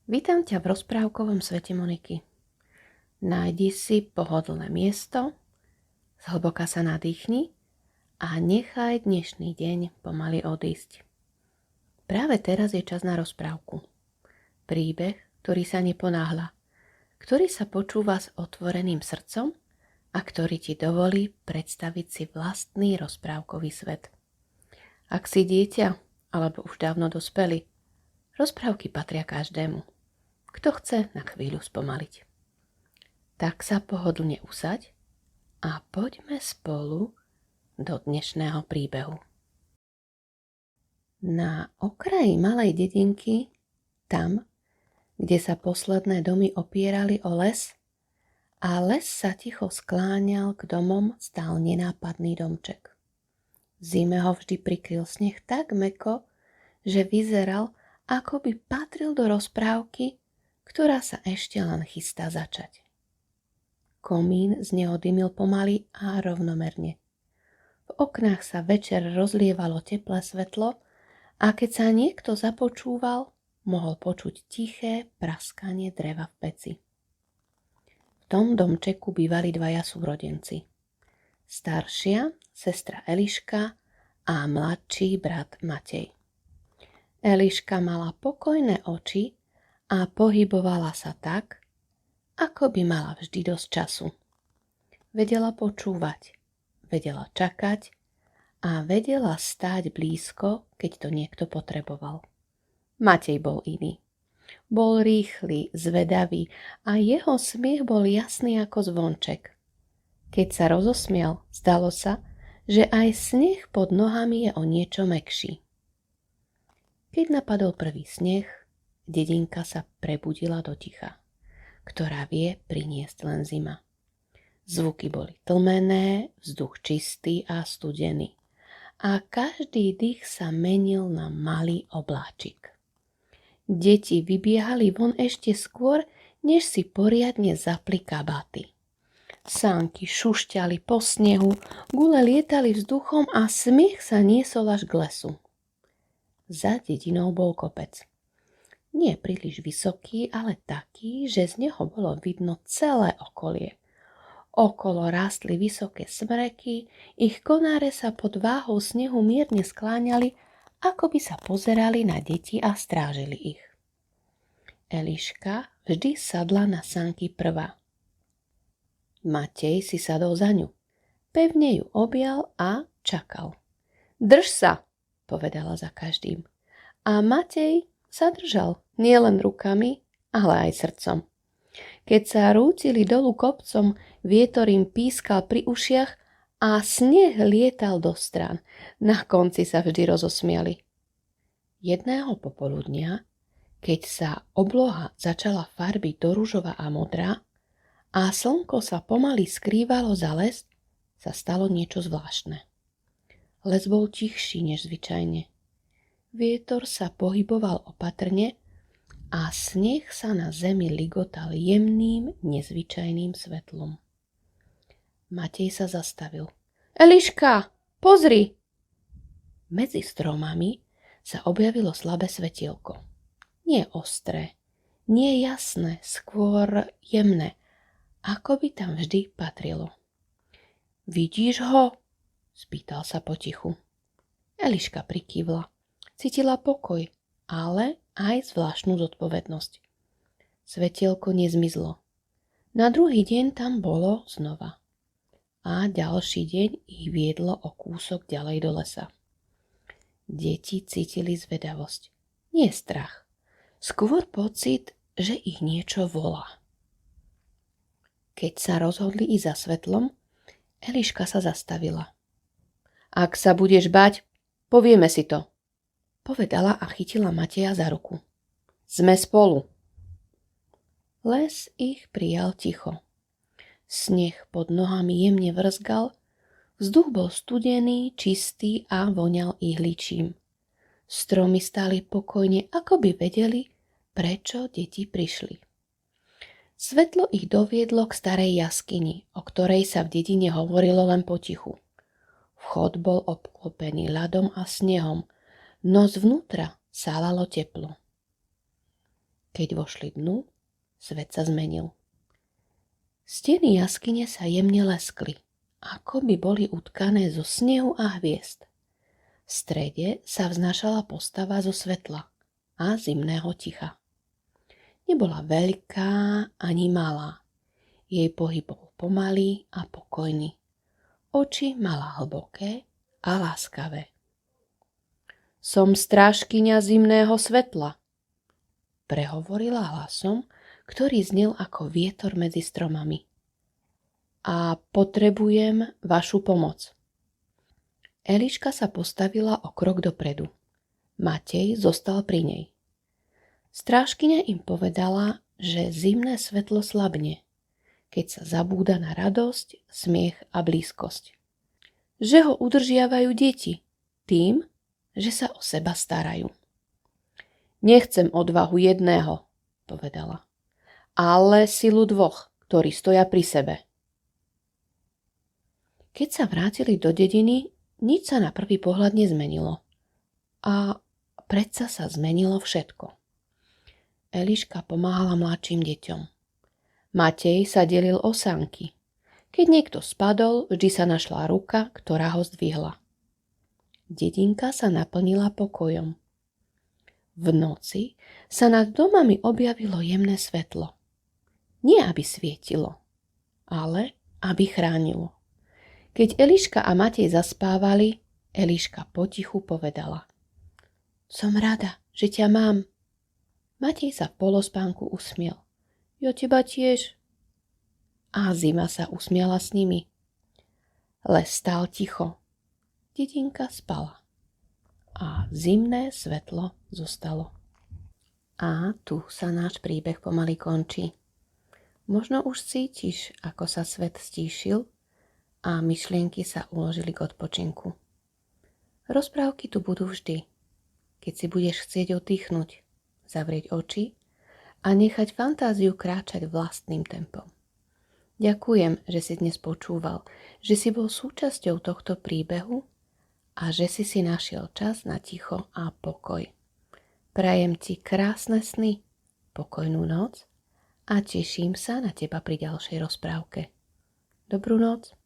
Vítam ťa v rozprávkovom svete Moniky. Nájdi si pohodlné miesto, zhlboka sa nadýchni a nechaj dnešný deň pomaly odísť. Práve teraz je čas na rozprávku. Príbeh, ktorý sa neponáhľa, ktorý sa počúva s otvoreným srdcom a ktorý ti dovolí predstaviť si vlastný rozprávkový svet. Ak si dieťa, alebo už dávno dospelý, rozprávky patria každému, kto chce na chvíľu spomaliť. Tak sa pohodlne usaď a poďme spolu do dnešného príbehu. Na okraji malej dedinky, tam, kde sa posledné domy opierali o les a les sa ticho skláňal k domom, stál nenápadný domček. V zime ho vždy prikryl sneh tak mäkko, že vyzeral, ako by patril do rozprávky, ktorá sa ešte len chystá začať. Komín z neho dymil pomaly a rovnomerne. V oknách sa večer rozlievalo teplé svetlo a keď sa niekto započúval, mohol počuť tiché praskanie dreva v peci. V tom domčeku bývali dvaja súrodenci. Staršia sestra Eliška a mladší brat Matej. Eliška mala pokojné oči a pohybovala sa tak, ako by mala vždy dosť času. Vedela počúvať, vedela čakať a vedela stáť blízko, keď to niekto potreboval. Matej bol iný. Bol rýchly, zvedavý a jeho smiech bol jasný ako zvonček. Keď sa rozosmial, zdalo sa, že aj sneh pod nohami je o niečo mäkší. Keď napadol prvý sneh, dedinka sa prebudila do ticha, ktorá vie priniesť len zima. Zvuky boli tlmené, vzduch čistý a studený a každý dých sa menil na malý obláčik. Deti vybiehali von ešte skôr, než si poriadne zapli kabáty. Sánky šušťali po snehu, gule lietali vzduchom a smiech sa niesol až k lesu. Za dedinou bol kopec. Nie príliš vysoký, ale taký, že z neho bolo vidno celé okolie. Okolo rástli vysoké smreky, ich konáre sa pod váhou snehu mierne skláňali, ako by sa pozerali na deti a strážili ich. Eliška vždy sadla na sánky prvá. Matej si sadol za ňu. Pevne ju objal a čakal. Drž sa, povedala za každým. A Matej sa držal nielen rukami, ale aj srdcom. Keď sa rútili dolu kopcom, vietor im pískal pri ušiach a sneh lietal do strán. Na konci sa vždy rozosmiali. Jedného popoludnia, keď sa obloha začala farbiť do ružová a modrá a slnko sa pomaly skrývalo za les, sa stalo niečo zvláštne. Les bol tichší než zvyčajne. Vietor sa pohyboval opatrne a sneh sa na zemi ligotal jemným, nezvyčajným svetlom. Matej sa zastavil. Eliška, pozri! Medzi stromami sa objavilo slabé svetielko. Nie ostré, nie jasné, skôr jemné, ako by tam vždy patrilo. Vidíš ho? Spýtal sa potichu. Eliška prikývla. Cítila pokoj, ale aj zvláštnu zodpovednosť. Svetielko nezmizlo. Na druhý deň tam bolo znova. A ďalší deň ich viedlo o kúsok ďalej do lesa. Deti cítili zvedavosť. Nie strach. Skôr pocit, že ich niečo volá. Keď sa rozhodli ísť za svetlom, Eliška sa zastavila. Ak sa budeš bať, povieme si to, povedala a chytila Mateja za ruku. Sme spolu. Les ich prijal ticho. Sneh pod nohami jemne vrzgal, vzduch bol studený, čistý a voňal ihličím. Stromy stáli pokojne, ako by vedeli, prečo deti prišli. Svetlo ich doviedlo k starej jaskyni, o ktorej sa v dedine hovorilo len potichu. Vchod bol obklopený ľadom a snehom, no zvnútra sálalo teplo. Keď vošli dnu, svet sa zmenil. Steny jaskyne sa jemne leskli, ako by boli utkané zo snehu a hviezd. V strede sa vznášala postava zo svetla a zimného ticha. Nebola veľká ani malá. Jej pohyb bol pomalý a pokojný. Oči mala hlboké a láskavé. Som strážkyňa zimného svetla, prehovorila hlasom, ktorý znel ako vietor medzi stromami. A potrebujem vašu pomoc. Eliška sa postavila o krok dopredu. Matej zostal pri nej. Strážkyňa im povedala, že zimné svetlo slabne, keď sa zabúda na radosť, smiech a blízkosť. Že ho udržiavajú deti tým, že sa o seba starajú. Nechcem odvahu jedného, povedala, ale silu dvoch, ktorí stoja pri sebe. Keď sa vrátili do dediny, nič sa na prvý pohľad nezmenilo. A predsa sa zmenilo všetko. Eliška pomáhala mladším deťom. Matej sa delil o sánky. Keď niekto spadol, vždy sa našla ruka, ktorá ho zdvihla. Dedinka sa naplnila pokojom. V noci sa nad domami objavilo jemné svetlo. Nie aby svietilo, ale aby chránilo. Keď Eliška a Matej zaspávali, Eliška potichu povedala: Som rada, že ťa mám. Matej sa v polospánku usmiel. Ja teba tiež. A zima sa usmiala s nimi. Les stál ticho. Dedinka spala. A zimné svetlo zostalo. A tu sa náš príbeh pomaly končí. Možno už cítiš, ako sa svet stíšil a myšlienky sa uložili k odpočinku. Rozprávky tu budú vždy. Keď si budeš chcieť oddychnúť, zavrieť oči a nechať fantáziu kráčať vlastným tempom. Ďakujem, že si dnes počúval, že si bol súčasťou tohto príbehu a že si našiel čas na ticho a pokoj. Prajem ti krásne sny, pokojnú noc a teším sa na teba pri ďalšej rozprávke. Dobrú noc.